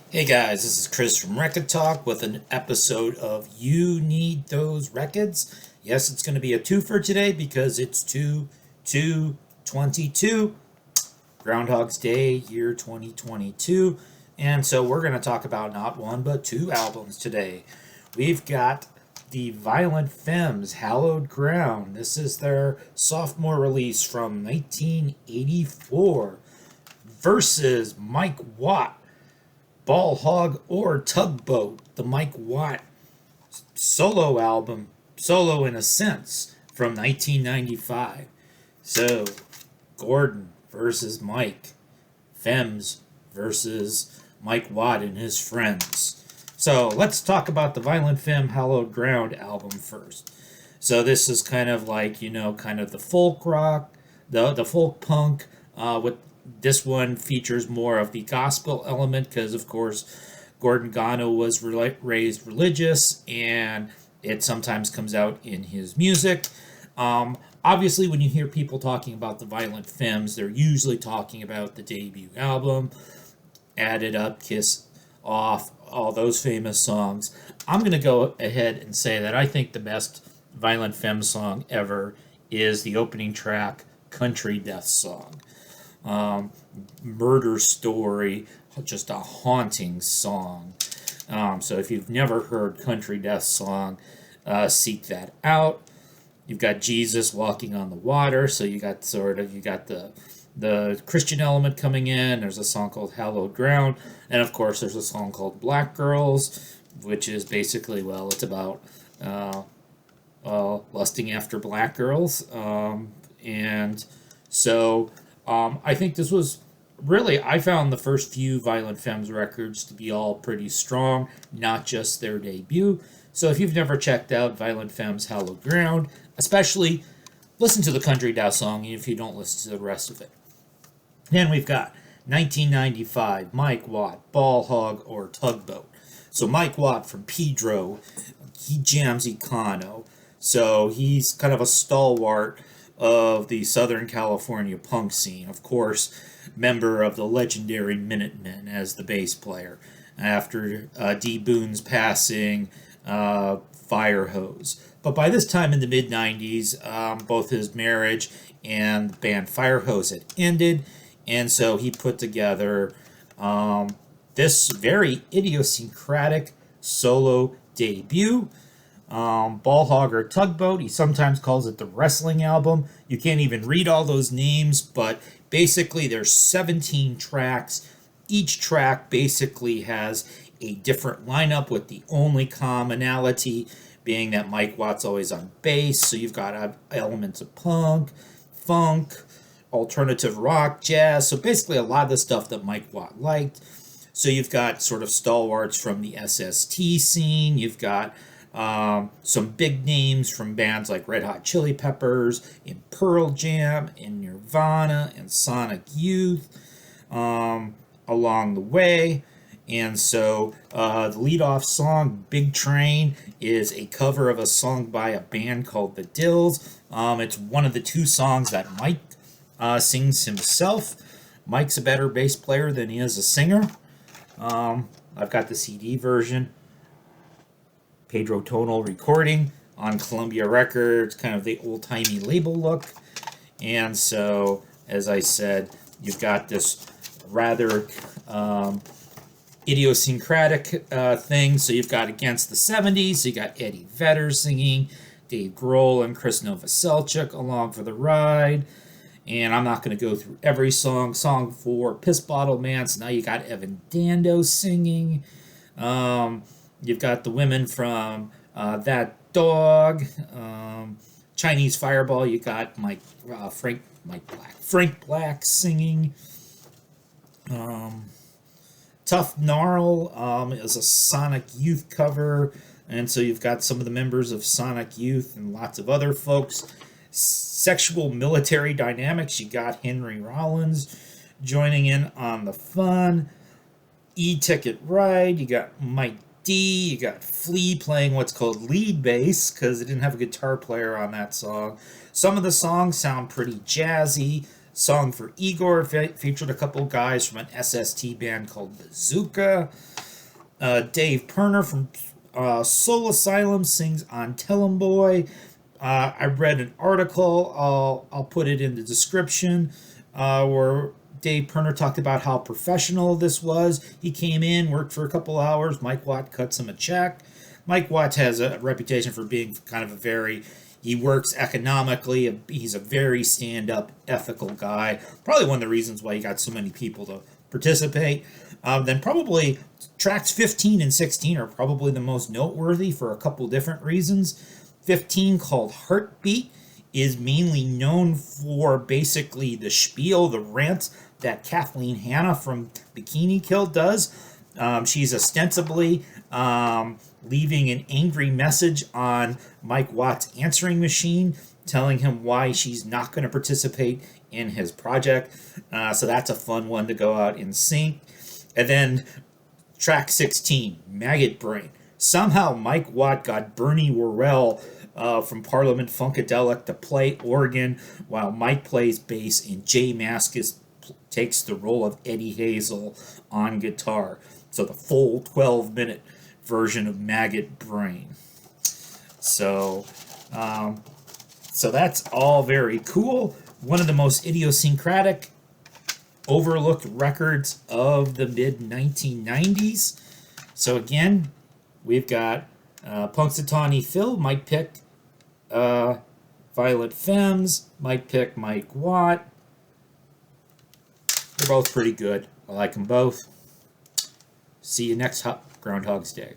Hey guys, this is Chris from Rekkid Talk with an episode of You Need Those Rekkids. Yes, it's going to be a twofer today because it's 2/2/22, Groundhog's Day, year 2022. And so we're going to talk about not one but two albums today. We've got the Violent Femmes, Hallowed Ground. This is their sophomore release from 1984 versus Mike Watt, Ball-Hog or Tugboat, the Mike Watt solo album, solo in a sense, from 1995. So, Gordon versus Mike, Femmes versus Mike Watt and his friends. So, let's talk about the Violent Femme Hallowed Ground album first. So, this is kind of like, kind of the folk rock, the folk punk, with this one features more of the gospel element because, of course, Gordon Gano was raised religious, and it sometimes comes out in his music. Obviously, when you hear people talking about the Violent Femmes, they're usually talking about the debut album, Add It Up, Kiss Off, all those famous songs. I'm going to go ahead and say that I think the best Violent Femmes song ever is the opening track, Country Death Song. Murder Story, just a haunting song. So if you've never heard Country Death Song, seek that out. You've got Jesus walking on the water, so you got the Christian element coming in. There's a song called Hallowed Ground, and of course there's a song called Black Girls, which is basically, it's about lusting after black girls, and so I think this was really, I found the first few Violent Femmes records to be all pretty strong, not just their debut. So if you've never checked out Violent Femmes Hallowed Ground, especially listen to the Country Death Song if you don't listen to the rest of it. Then we've got 1995, Mike Watt, Ball-Hog or Tugboat. So Mike Watt from Pedro, he jams Econo. So he's kind of a stalwart of the Southern California punk scene. Of course, member of the legendary Minutemen as the bass player. After D. Boone's passing, Fire Hose. But by this time in the mid-90s, both his marriage and the band Fire Hose had ended, and so he put together this very idiosyncratic solo debut. Ball-Hog or Tugboat, he sometimes calls it the wrestling album. You can't even read all those names, but basically there's 17 tracks. Each track basically has a different lineup, with the only commonality being that Mike Watt's always on bass, so you've got elements of punk, funk, alternative rock, jazz, so basically a lot of the stuff that Mike Watt liked. So you've got sort of stalwarts from the SST scene, you've got some big names from bands like Red Hot Chili Peppers, and Pearl Jam, and Nirvana, and Sonic Youth along the way. And so the lead-off song, Big Train, is a cover of a song by a band called The Dills. It's one of the two songs that Mike sings himself. Mike's a better bass player than he is a singer. I've got the CD version. Pedro Tonal recording on Columbia Records, kind of the old-timey label look. And so, as I said, you've got this rather idiosyncratic thing. So you've got Against the 70s, so you got Eddie Vedder singing, Dave Grohl and Chris Novoselic along for the ride. And I'm not going to go through every song. Song 4, Piss Bottle Man, so now you got Evan Dando singing. You've got the women from That Dog, Chinese Fireball. You got Frank Black singing. Tough Gnarl is a Sonic Youth cover, and so you've got some of the members of Sonic Youth and lots of other folks. Sexual Military Dynamics, you got Henry Rollins joining in on the fun. E-Ticket Ride, you got Mike D, you got Flea playing what's called lead bass, because they didn't have a guitar player on that song. Some of the songs sound pretty jazzy, Song for Igor featured a couple guys from an SST band called Bazooka. Dave Perner from Soul Asylum sings on Tell 'Em Boy. I read an article, I'll put it in the description, where Dave Perner talked about how professional this was. He came in, worked for a couple hours, Mike Watt cuts him a check. Mike Watt has a reputation for being kind of he works economically, he's a very stand-up, ethical guy. Probably one of the reasons why he got so many people to participate. Then probably tracks 15 and 16 are probably the most noteworthy for a couple different reasons. 15, called Heartbeat, is mainly known for basically the spiel, the rant that Kathleen Hanna from Bikini Kill does. She's ostensibly leaving an angry message on Mike Watt's answering machine, telling him why she's not going to participate in his project. So that's a fun one to go out and sing. And then track 16, Maggot Brain. Somehow Mike Watt got Bernie Worrell from Parliament Funkadelic to play organ while Mike plays bass, and J Mascis takes the role of Eddie Hazel on guitar. So the full 12-minute version of Maggot Brain. So that's all very cool. One of the most idiosyncratic, overlooked records of the mid-1990s. So again, we've got Punxsutawney Phil might pick Violent Femmes, might pick Mike Watt. They're both pretty good. I like them both. See you next Groundhog's Day.